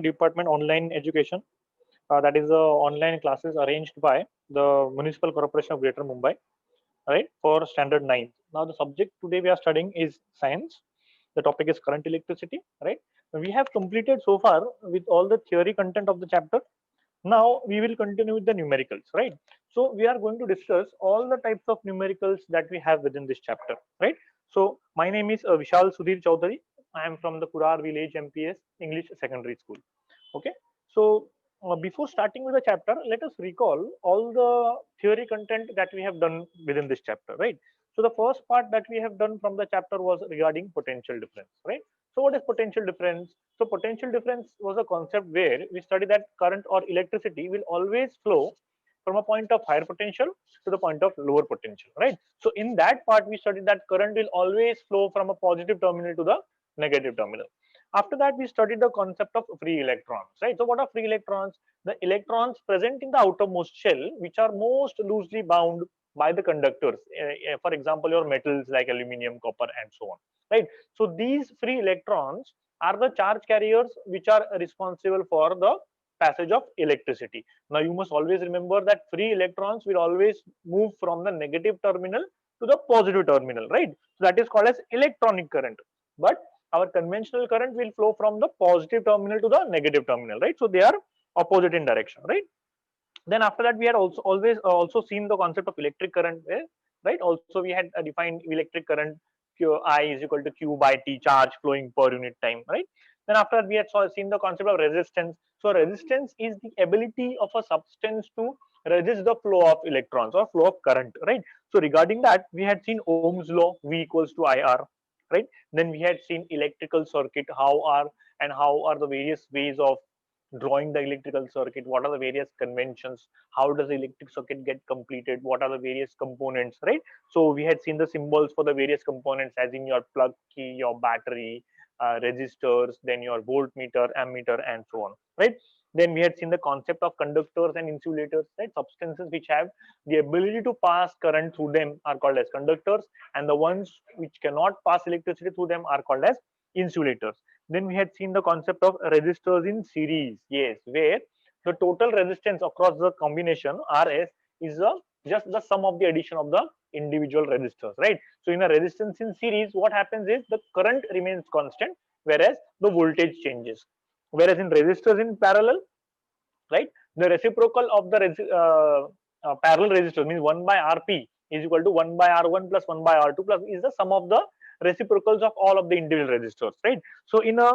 Department Online Education. That is online classes arranged by the Municipal Corporation of Greater Mumbai, right, for standard 9. Now, the subject today we are studying is science. The topic is current electricity, right? We have completed so far with all the theory content of the chapter. Now we will continue with the numericals, right? So we are going to discuss all the types of numericals that we have within this chapter, right? So my name is Vishal Sudhir Chaudhary. I am from the Kurar Village MPS English Secondary School. Okay. So before starting with the chapter, let us recall all the theory content that we have done within this chapter, right? So the first part that we have done from the chapter was regarding potential difference, right? So what is potential difference? So potential difference was a concept where we study that current or electricity will always flow from a point of higher potential to the point of lower potential, right? So in that part, we studied that current will always flow from a positive terminal to the negative terminal. After that, we studied the concept of free electrons, right? So what are free electrons? The electrons present in the outermost shell, which are most loosely bound by the conductors. For example, your metals like aluminum, copper, and so on, right? So these free electrons are the charge carriers which are responsible for the passage of electricity. Now you must always remember that free electrons will always move from the negative terminal to the positive terminal, right? So that is called as electronic current. But our conventional current will flow from the positive terminal to the negative terminal, right? So they are opposite in direction, right? Then after that, we had also always also seen the concept of electric current, right? Also we had defined electric current q I is equal to q by t, charge flowing per unit time, right? Then after that, we had seen the concept of resistance. So resistance is the ability of a substance to resist the flow of electrons or flow of current, right? So regarding that, we had seen Ohm's law, V equals to IR, right? Then we had seen electrical circuit, how are the various ways of drawing the electrical circuit, what are the various conventions, how does the electric circuit get completed, what are the various components, right? So we had seen the symbols for the various components, as in your plug key, your battery, resistors, then your voltmeter, ammeter, and so on, right? Then we had seen the concept of conductors and insulators, right? Substances which have the ability to pass current through them are called as conductors, and the ones which cannot pass electricity through them are called as insulators. Then we had seen the concept of resistors in series, yes, where the total resistance across the combination Rs is just the sum of the addition of the individual resistors, right? So in a resistance in series, what happens is the current remains constant, whereas the voltage changes. Whereas in resistors in parallel, right, the reciprocal of the parallel resistor means 1 by Rp is equal to 1 by R1 plus 1 by R2 plus is the sum of the reciprocals of all of the individual resistors, right? So in a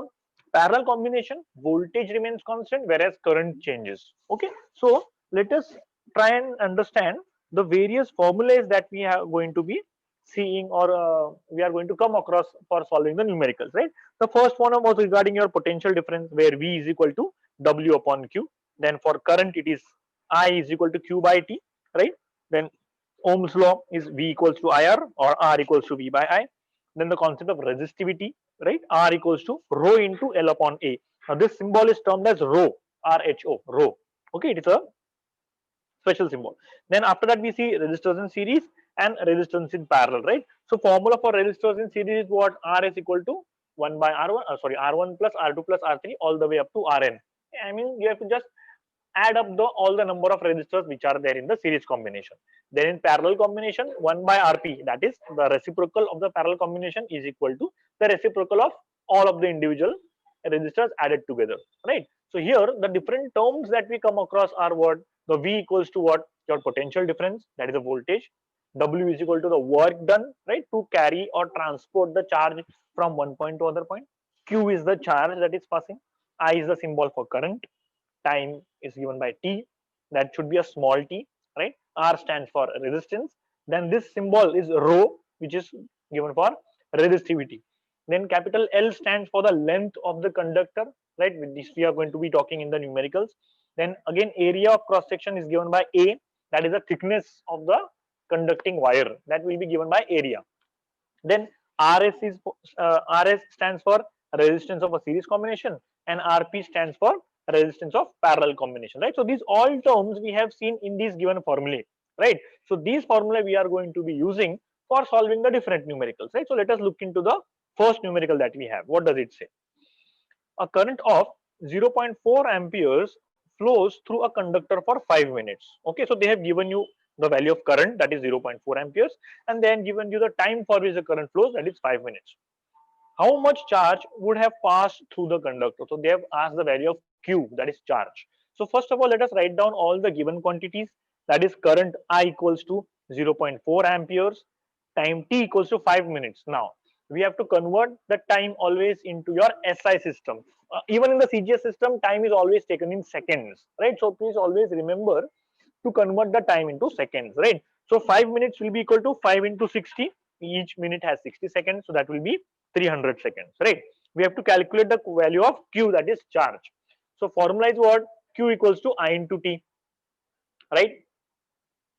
parallel combination, voltage remains constant, whereas current changes. Okay, so let us try and understand the various formulas that we are going to be seeing, or we are going to come across for solving the numericals, right? The first one was regarding your potential difference, where V is equal to W upon Q. Then for current, it is I is equal to Q by T, right? Then Ohm's law is V equals to IR, or R equals to V by I. Then the concept of resistivity, right? R equals to rho into L upon A. Now this symbol is termed as rho, RHO, rho. Okay, it is a special symbol. Then after that, we see resistors in series and resistance in parallel, right? So formula for resistors in series is what? R is equal to 1 by R1, sorry, R1 plus R2 plus R3 all the way up to Rn. I mean, you have to just add up all the number of resistors which are there in the series combination. Then in parallel combination, 1 by Rp, that is the reciprocal of the parallel combination, is equal to the reciprocal of all of the individual resistors added together, right? So here the different terms that we come across are what? The V equals to what? Your potential difference, that is the voltage. W is equal to the work done, right, to carry or transport the charge from one point to other point. Q is the charge that is passing. I is the symbol for current. Time is given by T, that should be a small t, right? R stands for resistance. Then this symbol is rho, which is given for resistivity. Then capital L stands for the length of the conductor, right? With this we are going to be talking in the numericals. Then again, area of cross section is given by A, that is the thickness of the conducting wire, that will be given by area. Then RS stands for resistance of a series combination, and RP stands for resistance of parallel combination, right? So these all terms we have seen in these given formulae, right? So these formulae we are going to be using for solving the different numericals, right? So let us look into the first numerical that we have. What does it say? A current of 0.4 amperes flows through a conductor for 5 minutes. Okay, so they have given you the value of current, that is 0.4 amperes, and then given you the time for which the current flows, that is 5 minutes. How much charge would have passed through the conductor? So they have asked the value of Q, that is charge. So first of all, let us write down all the given quantities. That is current I equals to 0.4 amperes, time t equals to 5 minutes. Now we have to convert the time always into your SI system. Even in the CGS system, time is always taken in seconds, right? So please always remember to convert the time into seconds, right? So 5 minutes will be equal to 5 into 60. Each minute has 60 seconds, so that will be 300 seconds, right? We have to calculate the value of Q, that is charge. So formula is what? Q equals to I into T, right?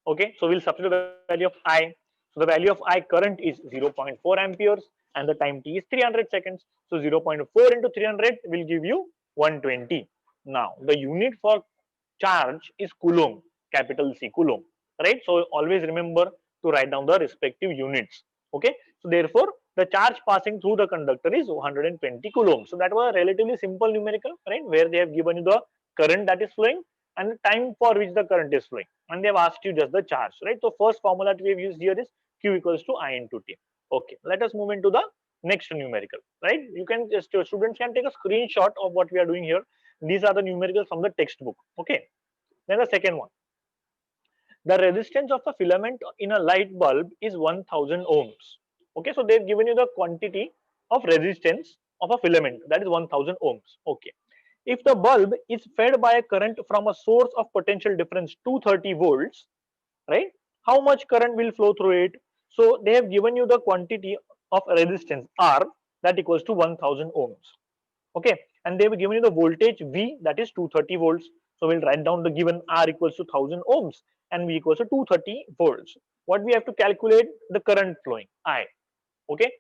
Okay, so we'll substitute the value of I. So the value of I current is 0.4 amperes and the time T is 300 seconds. So 0.4 into 300 will give you 120. Now the unit for charge is coulomb, capital C, coulomb, right? So always remember to write down the respective units. Okay, so therefore the charge passing through the conductor is 120 coulomb. So that was a relatively simple numerical, right, where they have given you the current that is flowing and the time for which the current is flowing, and they've asked you just the charge, right? So first formula that we have used here is Q equals to I into T. Okay, let us move into the next numerical, right? You can just, students can take a screenshot of what we are doing here. These are the numericals from the textbook. Okay, then the second one, the resistance of a filament in a light bulb is 1000 ohms. Okay, so they've given you the quantity of resistance of a filament, that is 1000 ohms. Okay, if the bulb is fed by a current from a source of potential difference 230 volts, right, how much current will flow through it? So they have given you the quantity of resistance R, that equals to 1000 ohms. Okay, and they have given you the voltage V, that is 230 volts. So we'll write down the given R equals to 1000 ohms and V equals to 230 volts. What we have to calculate? The current flowing, I. Okay,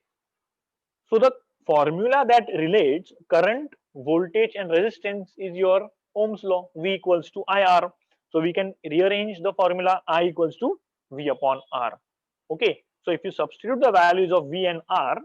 so the formula that relates current, voltage and resistance is your Ohm's law, V equals to IR. So we can rearrange the formula, I equals to V upon R. Okay, so if you substitute the values of V and R,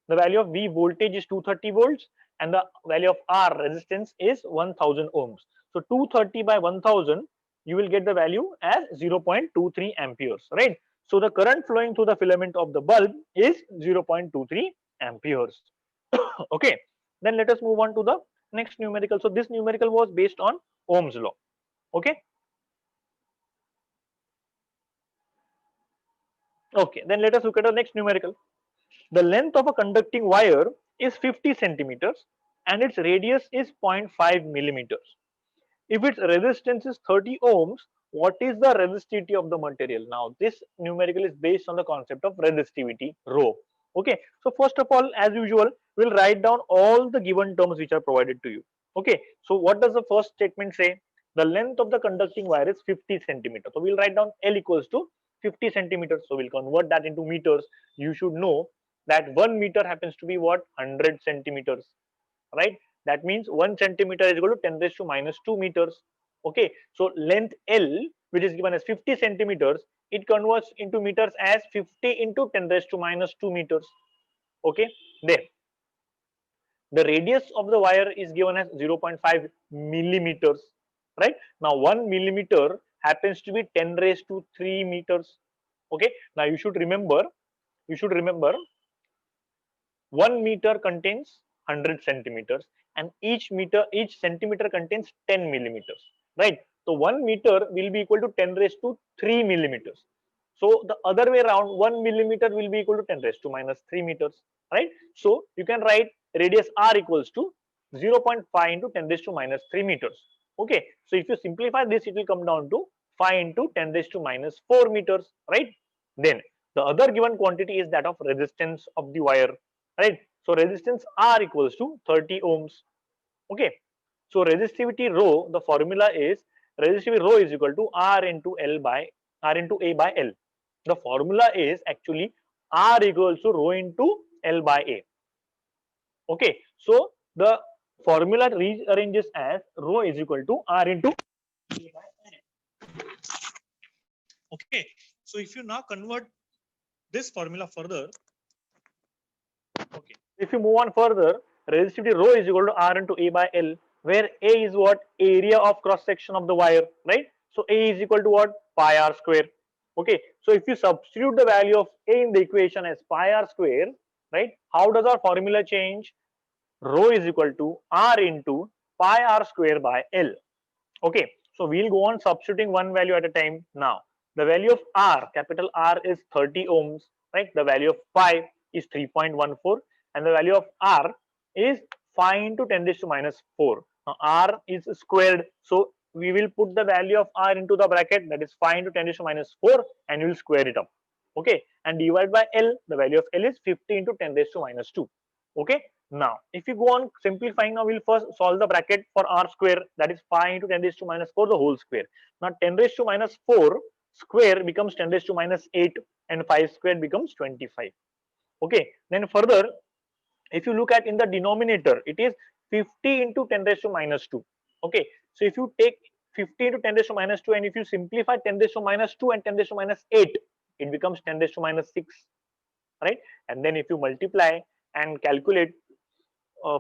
the value of V voltage is 230 volts and the value of R resistance is 1000 ohms. So 230 by 1000, you will get the value as 0.23 amperes, right? So the current flowing through the filament of the bulb is 0.23 amperes. Okay, then let us move on to the next numerical. So this numerical was based on Ohm's law. Okay. Okay, then let us look at the next numerical. The length of a conducting wire is 50 centimeters and its radius is 0.5 millimeters. If its resistance is 30 ohms, what is the resistivity of the material? Now this numerical is based on the concept of resistivity rho. Okay, so first of all, as usual, we'll write down all the given terms which are provided to you. Okay, so what does the first statement say? The length of the conducting wire is 50 centimeters. So we'll write down L equals to 50 centimeters. So we'll convert that into meters. You should know that 1 meter happens to be what? 100 centimeters, right? That means 1 centimeter is equal to 10 raised to minus 2 meters. Okay, so length L, which is given as 50 centimeters, it converts into meters as 50 into 10 raised to minus 2 meters. Okay, then the radius of the wire is given as 0.5 millimeters, right? Now 1 millimeter happens to be 10 raised to 3 meters. Okay, now you should remember 1 meter contains 100 centimeters and each centimeter contains 10 millimeters, right? So 1 meter will be equal to 10 raised to 3 millimeters. So the other way around, 1 millimeter will be equal to 10 raised to minus 3 meters, right? So you can write radius R equals to 0.5 into 10 raised to minus 3 meters. Okay, so if you simplify this, it will come down to 5 into 10 raised to minus 4 meters, right? Then the other given quantity is that of resistance of the wire, right? So resistance R equals to 30 ohms. Okay, so resistivity rho, the formula is resistivity rho is equal to R into A by L. The formula is actually R equals to rho into L by A. Okay, so the formula rearranges as rho is equal to R into A by L. Okay, so if you now convert this formula further, okay, if you move on further, resistivity rho is equal to R into A by L. where A is what? Area of cross section of the wire, right? So A is equal to what? Pi r square. Okay, so if you substitute the value of A in the equation as pi r square, right? How does our formula change? Rho is equal to R into pi r square by L. Okay, so we'll go on substituting one value at a time now. The value of R, capital R, is 30 ohms, right? The value of pi is 3.14, and the value of R is 5 into 10 raised to minus 4. Now R is squared, so we will put the value of R into the bracket, that is 5 into 10 raised to minus 4, and we will square it up. Okay, and divide by L, the value of L is 50 into 10 raised to minus 2. Okay, now if you go on simplifying, now we'll first solve the bracket for r square, that is 5 into 10 raised to minus 4 the whole square. Now 10 raised to minus 4 square becomes 10 raised to minus 8, and 5 square becomes 25. Okay, then further, if you look at in the denominator, it is 50 into 10 raised to minus 2. Okay, so if you take 50 into 10 raised to minus 2, and if you simplify 10 raised to minus 2 and 10 raised to minus 8, it becomes 10 raised to minus 6, right? And then if you multiply and calculate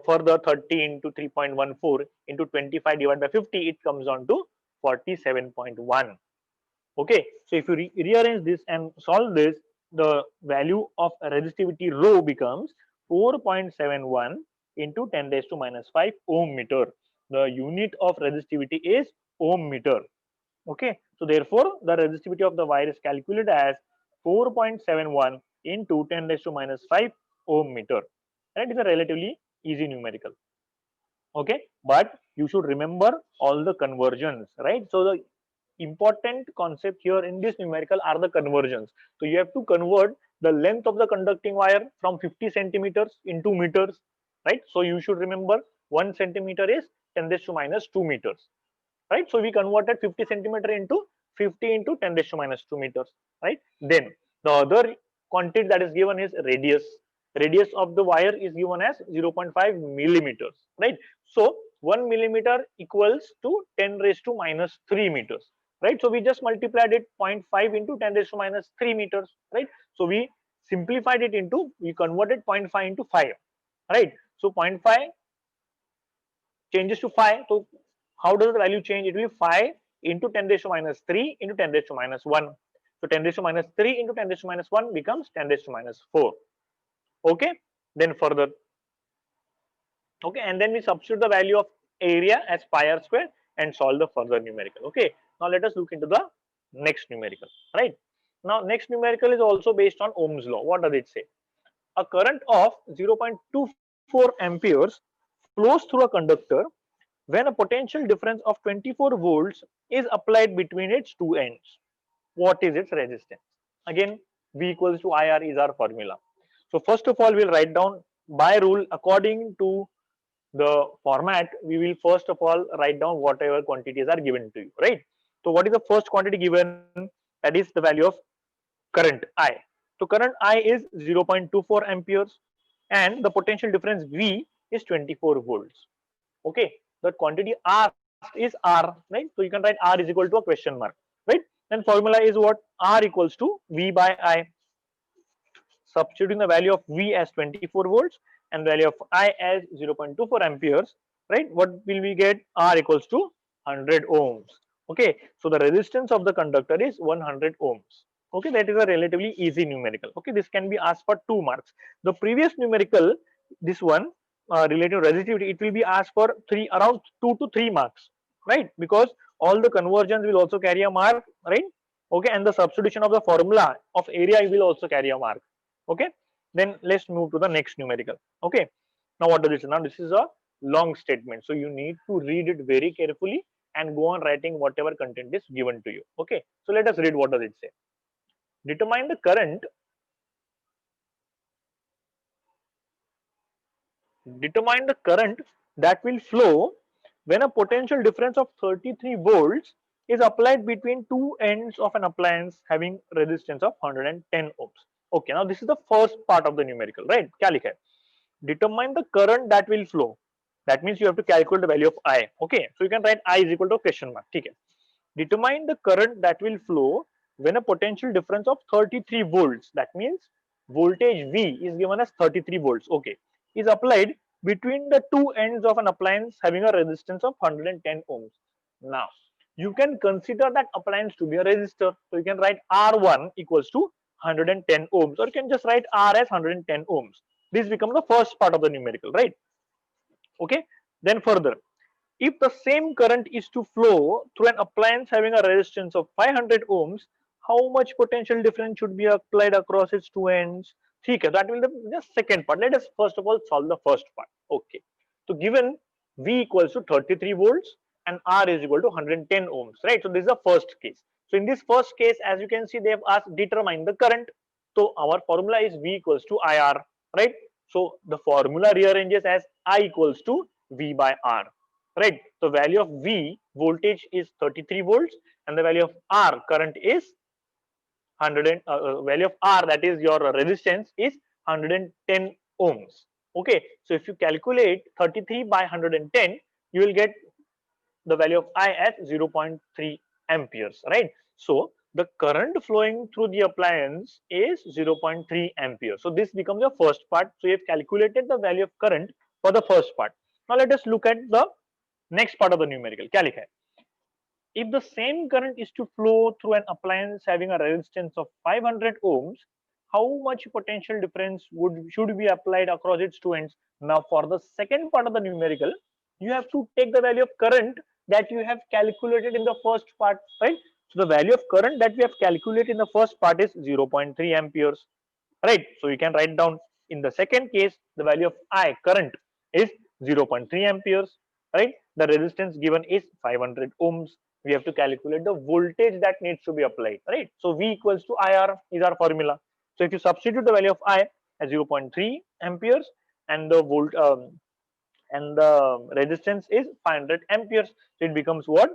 further, 30 into 3.14 into 25 divided by 50, it comes on to 47.1. Okay, so if you rearrange this and solve this, the value of resistivity rho becomes 4.71 into 10 raised to minus 5 ohm meter. The unit of resistivity is ohm meter. Okay, so therefore the resistivity of the wire is calculated as 4.71 into 10 raised to minus 5 ohm meter. And it is a relatively easy numerical. Okay, but you should remember all the conversions, right? So the important concept here in this numerical are the conversions. So you have to convert the length of the conducting wire from 50 centimeters into meters, right? So you should remember 1 centimeter is 10 raised to minus 2 meters, right? So we converted 50 centimeter into 50 into 10 raised to minus 2 meters, right? Then the other quantity that is given is radius. Radius of the wire is given as 0.5 millimeters, right? So 1 millimeter equals to 10 raised to minus 3 meters, right? So we just multiplied it 0.5 into 10 raised to minus 3 meters, right? So we simplified it into, we converted 0.5 into 5, right? So 0.5 changes to 5. So how does the value change? It will be 5 into 10 raised to minus 3 into 10 raised to minus 1. So 10 raised to minus 3 into 10 raised to minus 1 becomes 10 raised to minus 4. Okay, then further. Okay, and then we substitute the value of area as pi r square and solve the further numerical. Okay, now let us look into the next numerical, right? Now next numerical is also based on Ohm's law. What does it say? A current of 0.24 amperes flows through a conductor when a potential difference of 24 volts is applied between its two ends. What is its resistance? Again, V equals to IR is our formula. So first of all, we'll write down by rule according to the format. We will first of all write down whatever quantities are given to you, right? So what is the first quantity given? That is the value of current I. So current I is 0.24 amperes, and the potential difference V is 24 volts. Okay, the quantity asked is R, right? So you can write R is equal to a question mark, right? Then formula is what? R equals to V by I. Substituting the value of V as 24 volts and value of I as 0.24 amperes, right? What will we get? R equals to 100 ohms. Okay, so the resistance of the conductor is 100 ohms. Okay, that is a relatively easy numerical. Okay, this can be asked for 2 marks. The previous numerical, this one, relative resistivity, it will be asked for around 2 to 3 marks, right? Because all the conversions will also carry a mark, right? Okay, and the substitution of the formula of area will also carry a mark. Okay, then let's move to the next numerical. Okay, now what does this? Now this is a long statement, so you need to read it very carefully and go on writing whatever content is given to you. Okay, so let us read what does it say. Determine the current. Determine the current that will flow when a potential difference of 33 volts is applied between two ends of an appliance having resistance of 110 ohms. Okay, now this is the first part of the numerical, right? क्या लिखा है? Determine the current that will flow. That means you have to calculate the value of I. Okay, so you can write I is equal to question mark. ठीक है. Determine the current that will flow when a potential difference of 33 volts, that means voltage V is given as 33 volts, okay, is applied between the two ends of an appliance having a resistance of 110 ohms. Now, you can consider that appliance to be a resistor. So you can write R1 equals to 110 ohms, or you can just write R as 110 ohms. This becomes the first part of the numerical, right? Okay. Then further, if the same current is to flow through an appliance having a resistance of 500 ohms, how much potential difference should be applied across its two ends? Okay, that will be the second part. Let us first of all solve the first part. Okay. So given V equals to 33 volts and R is equal to 110 ohms, right? So this is the first case. So in this first case, as you can see, they have asked determine the current. So our formula is V equals to IR, right? So the formula rearranges as I equals to V by R, right? So value of V voltage is 33 volts and the value of R current is 100 and value of R, that is your resistance, is 110 ohms. Okay, so if you calculate 33 by 110, you will get the value of I as 0.3 amperes, right? So the current flowing through the appliance is 0.3 amperes. So this becomes the first part. So you have calculated the value of current for the first part. Now let us look at the next part of the numerical. क्या लिखा है? If the same current is to flow through an appliance having a resistance of 500 ohms, how much potential difference should be applied across its two ends? Now, for the second part of the numerical, you have to take the value of current that you have calculated in the first part, right? So the value of current that we have calculated in the first part is 0.3 amperes, right? So you can write down in the second case the value of I current is 0.3 amperes, right? The resistance given is 500 ohms. We have to calculate the voltage that needs to be applied, right? So V equals to IR is our formula. So if you substitute the value of I as 0.3 amperes and the volt and the resistance is 500 amperes, so it becomes what?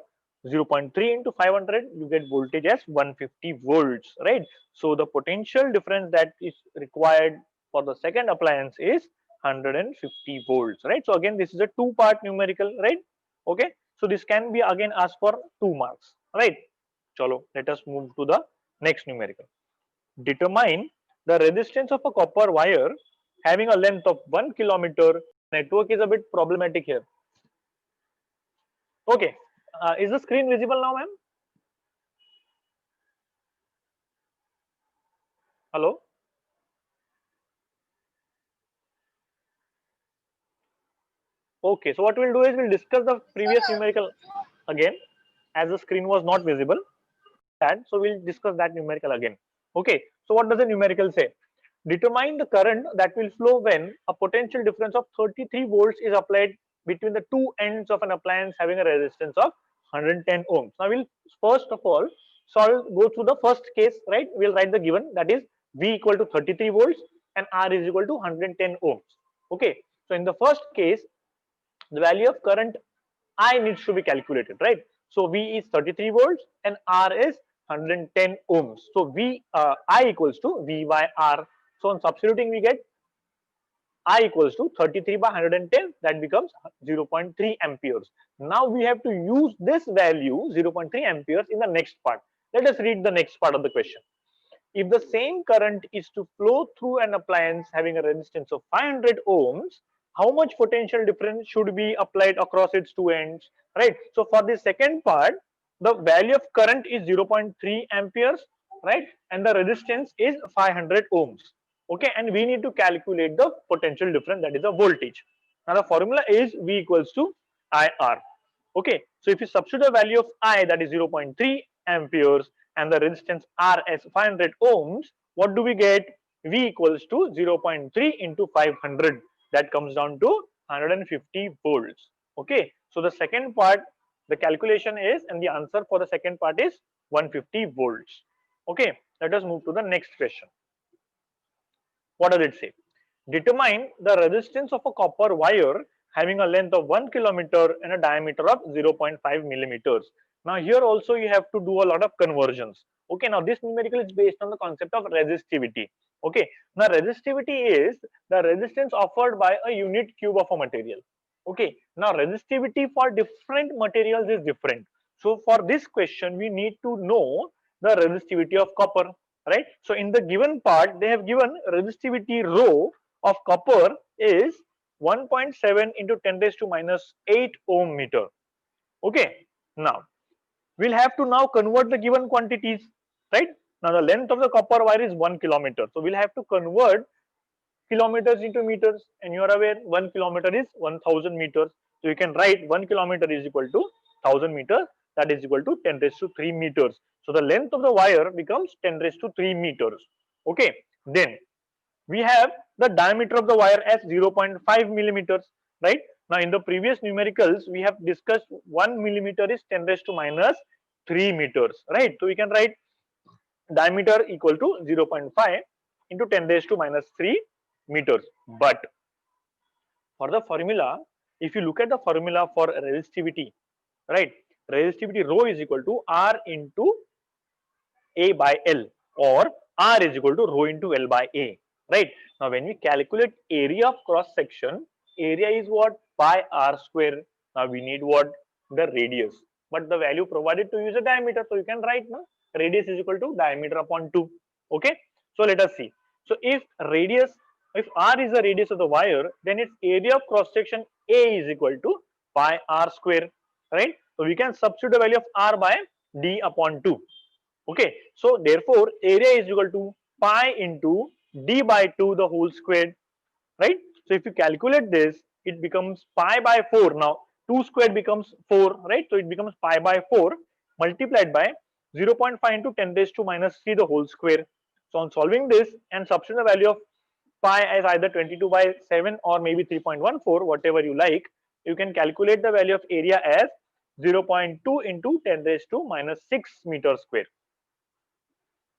0.3 into 500, you get voltage as 150 volts, right? So the potential difference that is required for the second appliance is 150 volts, right? So again, this is a two-part numerical, right? Okay, so this can be again asked for 2 marks, right? Chalo, let us move to the next numerical. Determine the resistance of a copper wire having a length of 1 kilometer. Network is a bit problematic here. Okay, is the screen visible now, ma'am? Hello? Okay, so what we'll do is we'll discuss the previous numerical again, as the screen was not visible. So we'll discuss that numerical again. Okay, so what does the numerical say? Determine the current that will flow when a potential difference of 33 volts is applied between the two ends of an appliance having a resistance of 110 ohms. Now we'll first of all go through the first case, right? We'll write the given, that is V equal to 33 volts and R is equal to 110 ohms. Okay, so in the first case, the value of current I needs to be calculated, right? So V is 33 volts and R is 110 ohms. So I equals to V by R. So on substituting, we get I equals to 33 by 110, that becomes 0.3 amperes. Now we have to use this value 0.3 amperes in the next part. Let us read the next part of the question. If the same current is to flow through an appliance having a resistance of 500 ohms, how much potential difference should be applied across its two ends, right? So for the second part, the value of current is 0.3 amperes, right? And the resistance is 500 ohms. Okay, and we need to calculate the potential difference, that is the voltage. Now the formula is V equals to IR. Okay, so if you substitute the value of I, that is 0.3 amperes, and the resistance R as 500 ohms, what do we get? V equals to 0.3 into 500. That comes down to 150 volts. Okay, so the second part, the calculation is, and the answer for the second part is 150 volts. Okay, let us move to the next question. What does it say? Determine the resistance of a copper wire having a length of 1 kilometer and a diameter of 0.5 millimeters. Now here also you have to do a lot of conversions. Okay, now this numerical is based on the concept of resistivity. Okay, now resistivity is the resistance offered by a unit cube of a material. Okay, now resistivity for different materials is different. So for this question, we need to know the resistivity of copper, right? So in the given part, they have given resistivity rho of copper is 1.7 into 10 raised to minus 8 ohm meter. Okay, now we'll have to now convert the given quantities, right? Now the length of the copper wire is 1 kilometer, so we'll have to convert kilometers into meters, and you are aware 1 kilometer is 1000 meters. So you can write 1 kilometer is equal to 1000 meters, that is equal to 10 raised to 3 meters. So the length of the wire becomes 10 raised to 3 meters. Okay, then we have the diameter of the wire as 0.5 millimeters, right? Now in the previous numericals we have discussed 1 millimeter is 10 raised to minus 3 meters, right? So we can write diameter equal to 0.5 into 10 raised to minus 3 meters. But for the formula, if you look at the formula for resistivity, right, resistivity rho is equal to R into A by L, or R is equal to rho into L by A, right? Now when we calculate area of cross section, area is what? Pi R square. Now we need what? The radius, but the value provided to you is a diameter, so you can write now radius is equal to diameter upon 2. Okay, so let us see. So if R is the radius of the wire, then its area of cross section A is equal to pi R square, right? So we can substitute the value of R by D upon 2. Okay, so therefore area is equal to pi into D by 2 the whole squared, right? So if you calculate this, it becomes pi by 4. Now 2 squared becomes 4, right? So it becomes pi by 4 multiplied by 0.5 into 10 raised to minus 3 the whole square. So on solving this and substitute the value of pi as either 22 by 7 or maybe 3.14, whatever you like, you can calculate the value of area as 0.2 into 10 raised to minus 6 meter square.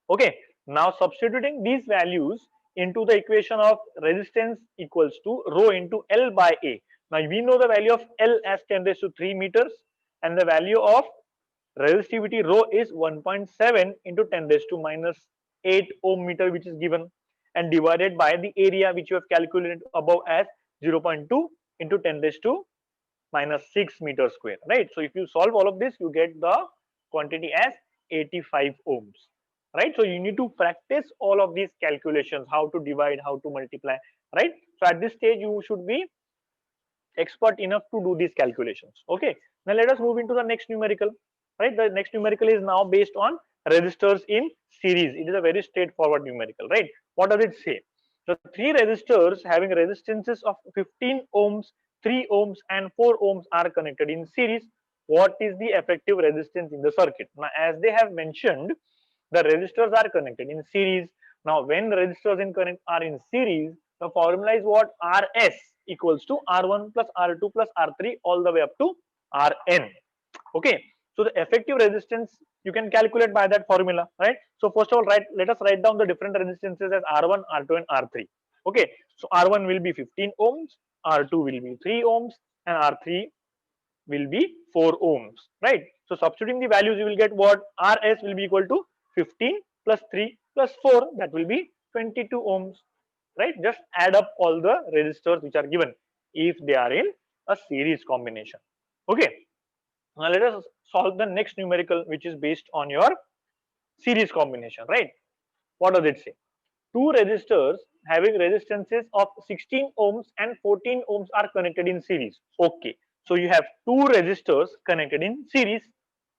Okay, now substituting these values into the equation of resistance equals to rho into L by A. Now we know the value of L as 10 raised to 3 meters, and the value of resistivity rho is 1.7 into 10 raised to minus 8 ohm meter, which is given, and divided by the area which you have calculated above as 0.2 into 10 raised to minus 6 meter square, right? So if you solve all of this, you get the quantity as 85 ohms, right? So you need to practice all of these calculations, how to divide, how to multiply, right? So at this stage you should be expert enough to do these calculations. Okay, now let us move into the next numerical, right? The next numerical is now based on resistors in series. It is a very straightforward numerical, right? What does it say? The three resistors having resistances of 15 ohms, 3 ohms and 4 ohms are connected in series. What is the effective resistance in the circuit? Now as they have mentioned, the resistors are connected in series. Now when resistors are in series, the formula is what? Rs equals to R1 plus R2 plus R3 all the way up to Rn. Okay, so the effective resistance you can calculate by that formula, right? So first of all, let us write down the different resistances as R1, R2 and R3. Okay, so R1 will be 15 ohms, R2 will be 3 ohms and R3 will be 4 ohms, right? So substituting the values, you will get what? Rs will be equal to 15 plus 3 plus 4, that will be 22 ohms, right? Just add up all the resistors which are given if they are in a series combination. Okay, now let us solve the next numerical, which is based on your series combination, right? What does it say? Two resistors having resistances of 16 ohms and 14 ohms are connected in series. Okay, so you have two resistors connected in series.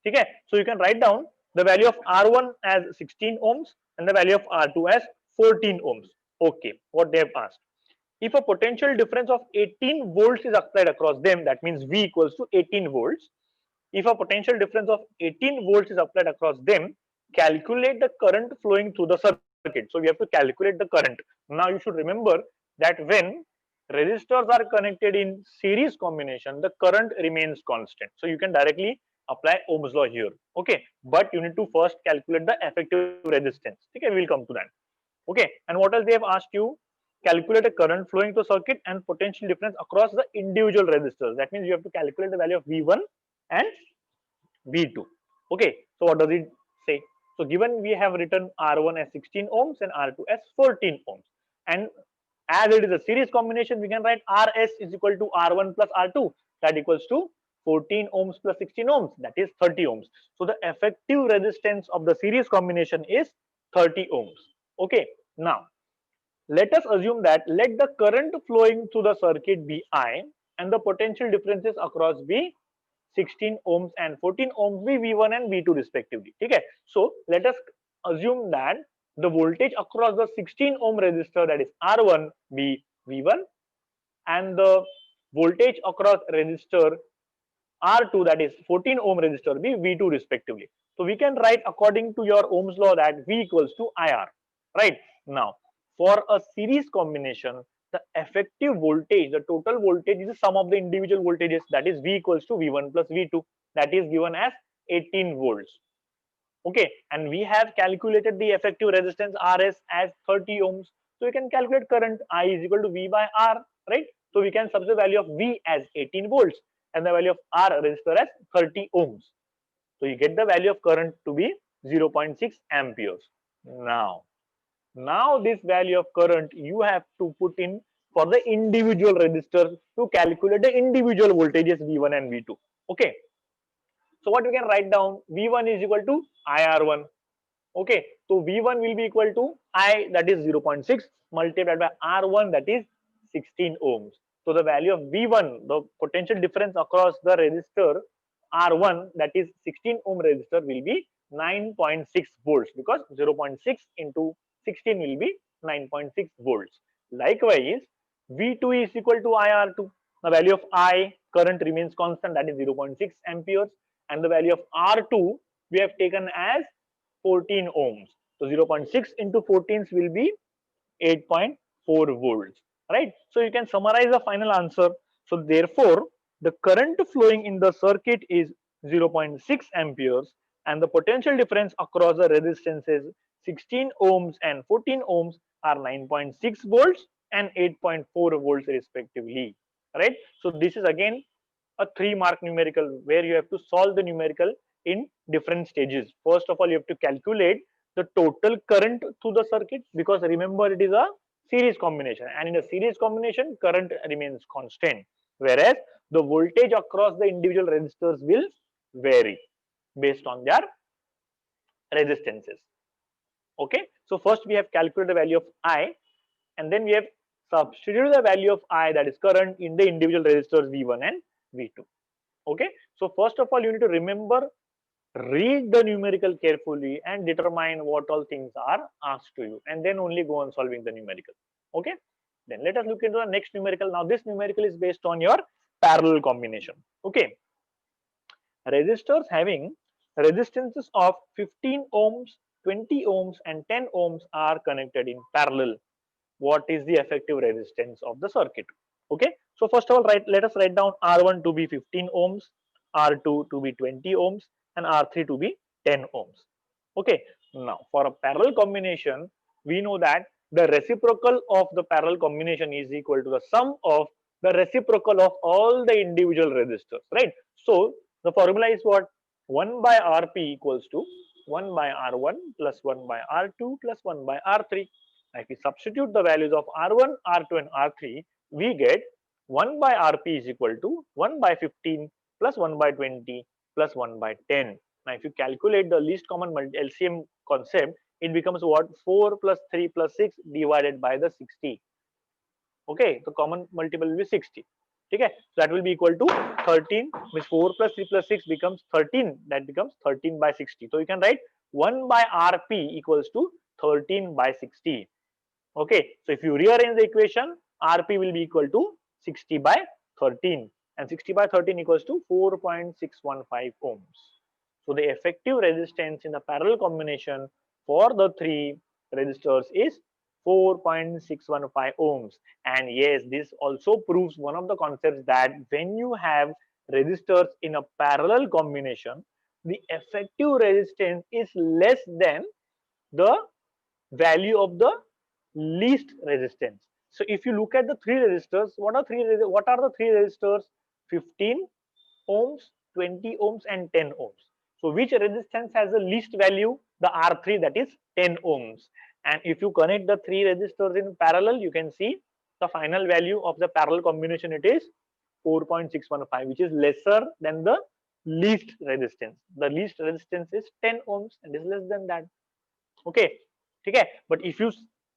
Okay, so you can write down the value of R1 as 16 ohms and the value of R2 as 14 ohms. Okay, what they have asked. If a potential difference of 18 volts is applied across them, that means V equals to 18 volts. If a potential difference of 18 volts is applied across them, calculate the current flowing through the circuit. So we have to calculate the current. Now you should remember that when resistors are connected in series combination, the current remains constant. So you can directly apply Ohm's law here. Okay, but you need to first calculate the effective resistance. Okay, we will come to that. Okay, and what else they have asked you? Calculate a current flowing through circuit and potential difference across the individual resistors. That means you have to calculate the value of V1 and V2. Okay, so what does it say? So given we have written R1 as 16 ohms and R2 as 14 ohms, and as it is a series combination, we can write Rs is equal to R1 plus R2, that equals to 14 ohms plus 16 ohms, that is 30 ohms. So the effective resistance of the series combination is 30 ohms. Okay, now Let us assume that let the current flowing through the circuit be I and the potential differences across be 16 ohms and 14 ohms be V1 and V2 respectively. Okay. So let us assume that the voltage across the 16 ohm resistor, that is R1, be V1, and the voltage across resistor R2, that is 14 ohm resistor, be V2 respectively. So we can write according to your Ohm's law that V equals to IR. Right. Now, for a series combination, the effective voltage, the total voltage, is the sum of the individual voltages, that is V equals to V1 plus V2, that is given as 18 volts. Okay, and we have calculated the effective resistance Rs as 30 ohms. So we can calculate current I is equal to V by R, right? So we can substitute the value of V as 18 volts and the value of R resistor as 30 ohms. So you get the value of current to be 0.6 amperes. Now this value of current you have to put in for the individual resistors to calculate the individual voltages V1 and V2. Okay. So what we can write down, V1 is equal to IR1. Okay, so V1 will be equal to I, that is 0.6, multiplied by R1, that is 16 ohms. So the value of V1, the potential difference across the resistor R1, that is 16 ohm resistor, will be 9.6 volts, because 0.6 into 16 will be 9.6 volts. Likewise, V2 is equal to IR2. The value of I, current, remains constant, that is 0.6 amperes, and the value of R2 we have taken as 14 ohms. So 0.6 into 14 will be 8.4 volts, right? So you can summarize the final answer. So therefore, the current flowing in the circuit is 0.6 amperes and the potential difference across the resistances 16 ohms and 14 ohms are 9.6 volts and 8.4 volts respectively, right? So this is again a 3-mark numerical where you have to solve the numerical in different stages. First of all, you have to calculate the total current through the circuit, because remember it is a series combination, and in a series combination current remains constant, whereas the voltage across the individual resistors will vary based on their resistances. Okay, so first we have calculated the value of I, and then we have substituted the value of I, that is current, in the individual resistors V1 and V2. Okay, so first of all you need to remember, read the numerical carefully and determine what all things are asked to you, and then only go on solving the numerical. Okay, then let us look into the next numerical. Now this numerical is based on your parallel combination. Okay, resistors having resistances of 15 ohms, 20 ohms and 10 ohms are connected in parallel. What is the effective resistance of the circuit? Okay, so first of all, let us write down R1 to be 15 ohms, R2 to be 20 ohms, and R3 to be 10 ohms. Okay, now for a parallel combination, we know that the reciprocal of the parallel combination is equal to the sum of the reciprocal of all the individual resistors, right? So the formula is what? 1 by Rp equals to 1 by R1 plus 1 by R2 plus 1 by R3. Now, if we substitute the values of R1, R2 and R3, we get 1 by Rp is equal to 1 by 15 plus 1 by 20 plus 1 by 10. Now, if you calculate the least common LCM concept, it becomes what? 4 plus 3 plus 6 divided by the 60. Okay, the common multiple will be 60. Okay, so that will be equal to 13, which 4 plus 3 plus 6 becomes 13. That becomes 13 by 60. So you can write 1 by Rp equals to 13 by 60. Okay, so if you rearrange the equation, Rp will be equal to 60 by 13, and 60 by 13 equals to 4.615 ohms. So the effective resistance in the parallel combination for the three resistors is 4.615 ohms. And yes, this also proves one of the concepts, that when you have resistors in a parallel combination, the effective resistance is less than the value of the least resistance. So if you look at the three resistors, what are the three resistors? 15 ohms, 20 ohms and 10 ohms. So which resistance has the least value? The R3, that is 10 ohms. And if you connect the three resistors in parallel, you can see the final value of the parallel combination, it is 4.615, which is lesser than the least resistance. The least resistance is 10 ohms and is less than that. Okay, okay. But if you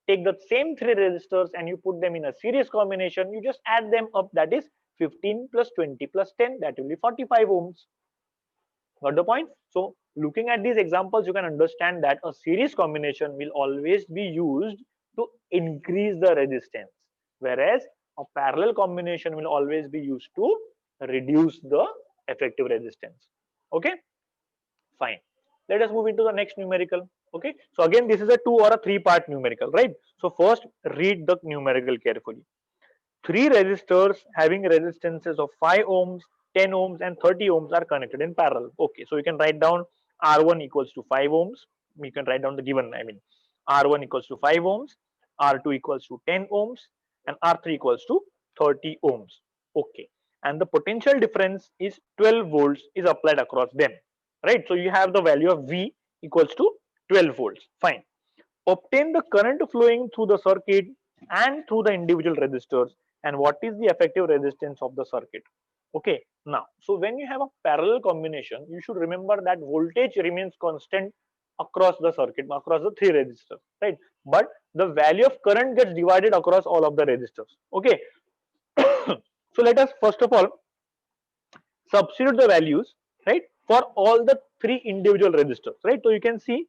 take the same three resistors and you put them in a series combination, you just add them up, that is 15 plus 20 plus 10, that will be 45 ohms. Got the point? So looking at these examples, you can understand that a series combination will always be used to increase the resistance, whereas a parallel combination will always be used to reduce the effective resistance. Okay, fine. Let us move into the next numerical. Okay, so again, this is a 2 or a 3-part numerical, right? So first, read the numerical carefully. Three resistors having resistances of 5 ohms, 10 ohms, and 30 ohms are connected in parallel. Okay, so you can write down R1 equals to 5 ohms. You can write down the given, R1 equals to 5 ohms, R2 equals to 10 ohms, and R3 equals to 30 ohms. Okay, and the potential difference is 12 volts is applied across them, right? So you have the value of V equals to 12 volts. Fine. Obtain the current flowing through the circuit and through the individual resistors, and what is the effective resistance of the circuit. Okay, now, so when you have a parallel combination, you should remember that voltage remains constant across the circuit, across the three resistors, right? But the value of current gets divided across all of the resistors. Okay, so let us first of all substitute the values, right, for all the three individual resistors, right? So you can see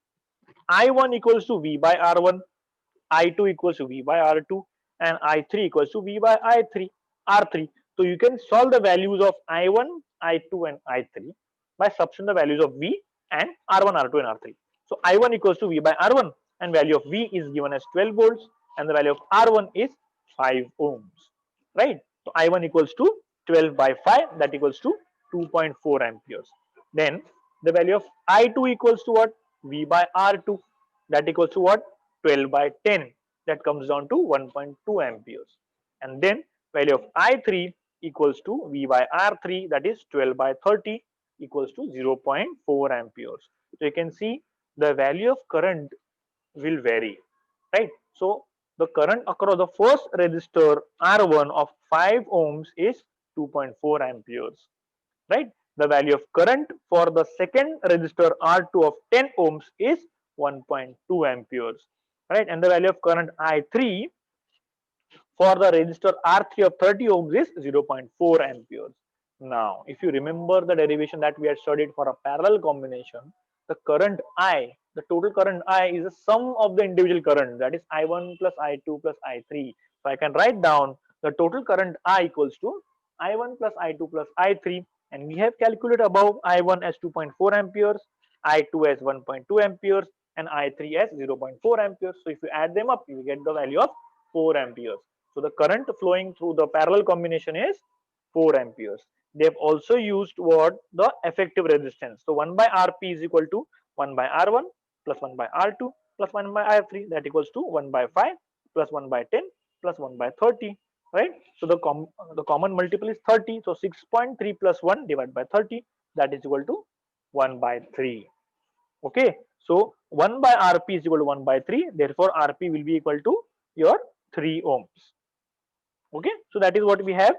I1 equals to V by R1, I2 equals to V by R2, and I3 equals to V by R3. So you can solve the values of I1, I2, and I3 by substituting the values of V and R1, R2, and R3. So I1 equals to V by R1, and value of V is given as 12 volts, and the value of R1 is 5 ohms, right? So I1 equals to 12 by 5, that equals to 2.4 amperes. Then the value of I2 equals to what? V by R2, that equals to what? 12 by 10, that comes down to 1.2 amperes. And then value of I3 equals to V by R3, that is 12 by 30, equals to 0.4 amperes. So you can see the value of current will vary, right? So the current across the first resistor R1 of 5 ohms is 2.4 amperes, right? The value of current for the second resistor R2 of 10 ohms is 1.2 amperes, right? And the value of current I3 for the resistor R3 of 30 ohms is 0.4 amperes. Now, if you remember the derivation that we had studied for a parallel combination, the current I, the total current I is the sum of the individual current, that is I1 plus I2 plus I3. So I can write down the total current I equals to I1 plus I2 plus I3, and we have calculated above I1 as 2.4 amperes, I2 as 1.2 amperes, and I3 as 0.4 amperes. So if you add them up, you get the value of 4 amperes. So the current flowing through the parallel combination is 4 amperes. They have also used what? The effective resistance. So 1 by Rp is equal to 1 by R1 plus 1 by R2 plus 1 by R3, that equals to 1 by 5 plus 1 by 10 plus 1 by 30, right? So the common multiple is 30. So 6.3 plus 1 divided by 30, that is equal to 1 by 3. Okay, so 1 by Rp is equal to 1 by 3. Therefore, Rp will be equal to your 3 ohms. Okay, so that is what we have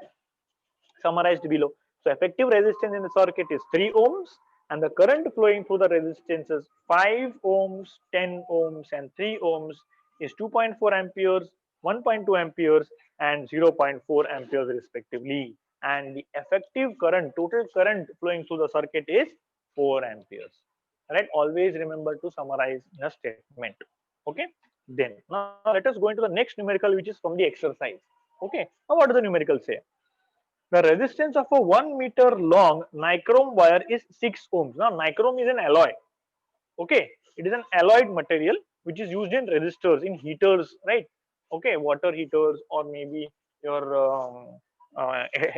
summarized below. So effective resistance in the circuit is 3 ohms, and the current flowing through the resistances 5 ohms, 10 ohms, and 3 ohms is 2.4 amperes, 1.2 amperes, and 0.4 amperes respectively. And the effective current, total current flowing through the circuit is 4 amperes. Right? Always remember to summarize in a statement. Okay. Then now let us go into the next numerical, which is from the exercise. Okay. Now what does the numerical say? The resistance of a 1 meter long nichrome wire is 6 ohms. Now nichrome is an alloy. Okay, it is an alloyed material which is used in resistors, in heaters, right? Okay, water heaters, or maybe your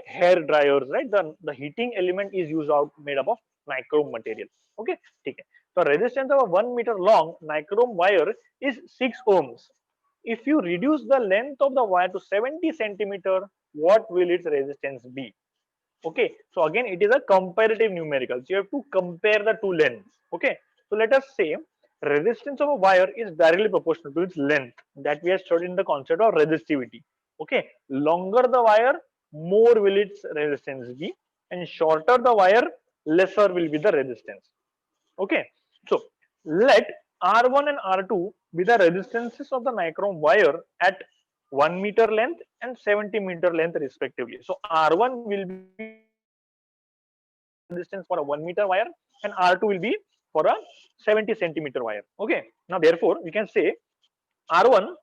hair dryers, right? The heating element is used out made up of nichrome material. Okay, okay. So resistance of a 1 meter long nichrome wire is 6 ohms. If you reduce the length of the wire to 70 centimeter, what will its resistance be? Okay, so again it is a comparative numerical, so you have to compare the two lengths. Okay, so let us say resistance of a wire is directly proportional to its length, that we have studied in the concept of resistivity. Okay, longer the wire, more will its resistance be, and shorter the wire, lesser will be the resistance. Okay, so let R1 and R2 be the resistances of the nichrome wire at 1 meter length and 70 meter length respectively. So R1 will be resistance for a 1 meter wire and R2 will be for a 70 centimeter wire. Okay. Now therefore we can say R1,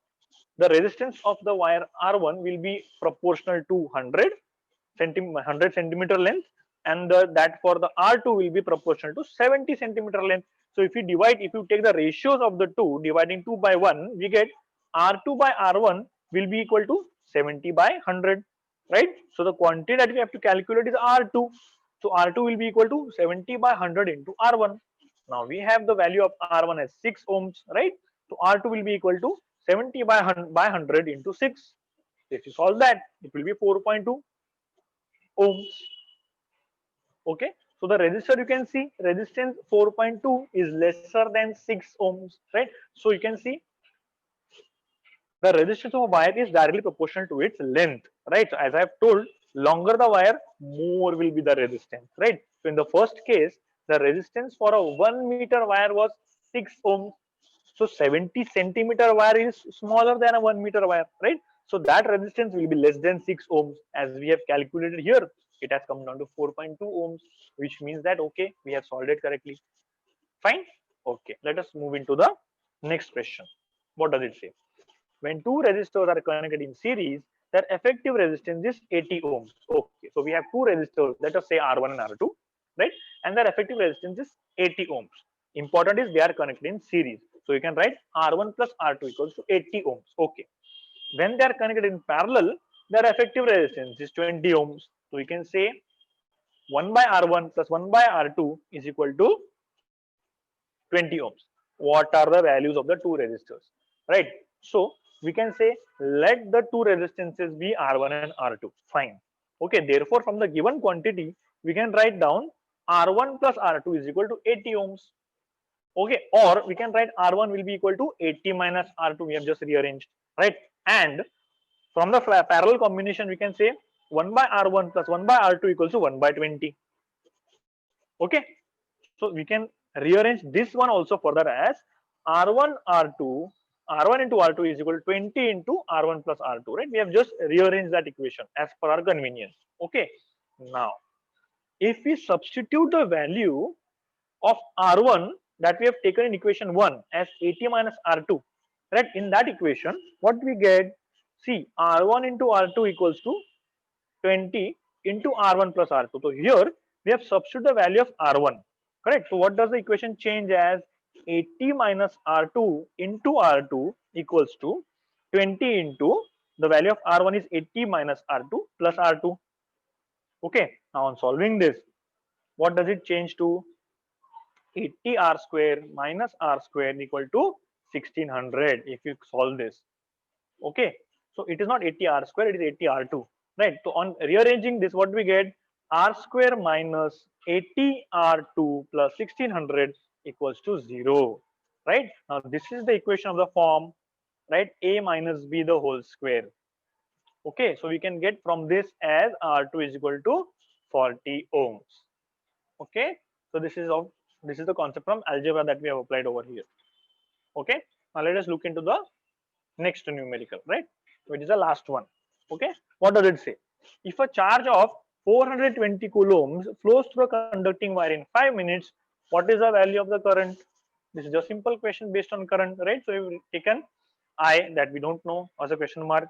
the resistance of the wire R1 will be proportional to 100 centimeter length, and that for the R2 will be proportional to 70 centimeter length. So if you take the ratios of the two, dividing 2 by 1, we get R2 by R1 will be equal to 70 by 100, right? So the quantity that we have to calculate is R2. So R2 will be equal to 70 by 100 into R1. Now we have the value of R1 as 6 ohms, right? So R2 will be equal to 70 by 100 into 6. If you solve that, it will be 4.2 ohms. Okay, so the resistor, you can see resistance 4.2 is lesser than 6 ohms, right? So you can see the resistance of a wire is directly proportional to its length, right? So as I have told, longer the wire, more will be the resistance, right? So in the first case, the resistance for a 1 meter wire was 6 ohms. So 70 centimeter wire is smaller than a 1 meter wire, right? So that resistance will be less than 6 ohms. As we have calculated here, it has come down to 4.2 ohms, which means that okay, we have solved it correctly. Fine. Okay, let us move into the next question. What does it say? When two resistors are connected in series, their effective resistance is 80 ohms. Okay, so we have two resistors, let us say R1 and R2, right? And their effective resistance is 80 ohms. Important is they are connected in series. So you can write R1 plus R2 equals to 80 ohms. Okay. When they are connected in parallel, their effective resistance is 20 ohms. So we can say 1 by R1 plus 1 by R2 is equal to 20 ohms. What are the values of the two resistors, right? So we can say let the two resistances be R1 and R2. Fine. Okay, therefore from the given quantity we can write down R1 plus R2 is equal to 80 ohms. Okay, or we can write R1 will be equal to 80 minus R2. We have just rearranged, right? And from the parallel combination we can say 1 by R1 plus 1 by R2 equals to 1 by 20. Okay, so we can rearrange this one also further as R1 R2 R1 into R2 is equal to 20 into R1 plus R2, right? We have just rearranged that equation as per our convenience. Okay, now if we substitute the value of R1 that we have taken in equation 1 as 80 minus R2, right? In that equation, what we get? See, R1 into R2 equals to 20 into R1 plus R2. So here we have substituted the value of R1. Correct. So what does the equation change as? 80 minus R2 into R2 equals to 20 into the value of R1 is 80 minus R2 plus R2. Okay. Now on solving this, what does it change to? 80 R square minus R square equal to 1600 if you solve this. Okay. So it is not 80 R square, it is 80 R2. Right. So on rearranging this, what we get? R square minus 80 R2 plus 1600 equals to 0. Right. Now this is the equation of the form, right? A minus B the whole square. Okay. So we can get from this as R2 is equal to 40 ohms. Okay. So this is the concept from algebra that we have applied over here. Okay. Now let us look into the next numerical, right? Which is the last one. Okay. What does it say? If a charge of 420 coulombs flows through a conducting wire in 5 minutes, what is the value of the current? This is a simple question based on current, right? So we've taken I that we don't know as a question mark.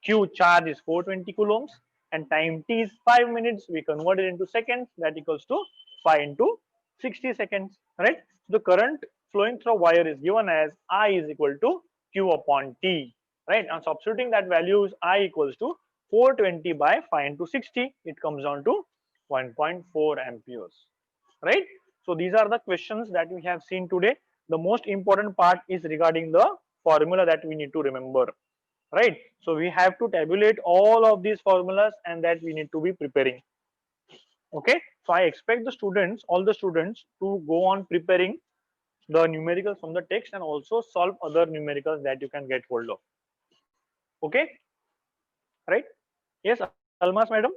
Q charge is 420 coulombs and time t is 5 minutes. We convert it into seconds, that equals to 5 into 60 seconds, right? So the current flowing through a wire is given as I is equal to Q upon T, right? And substituting that value is I equals to 420 by 5 into 60, it comes down to 1.4 amperes, right? So these are the questions that we have seen today. The most important part is regarding the formula that we need to remember, right? So we have to tabulate all of these formulas and that we need to be preparing. Okay, so I expect the students, all the students, to go on preparing the numericals from the text and also solve other numericals that you can get hold of. Okay, right? Yes, Almas madam.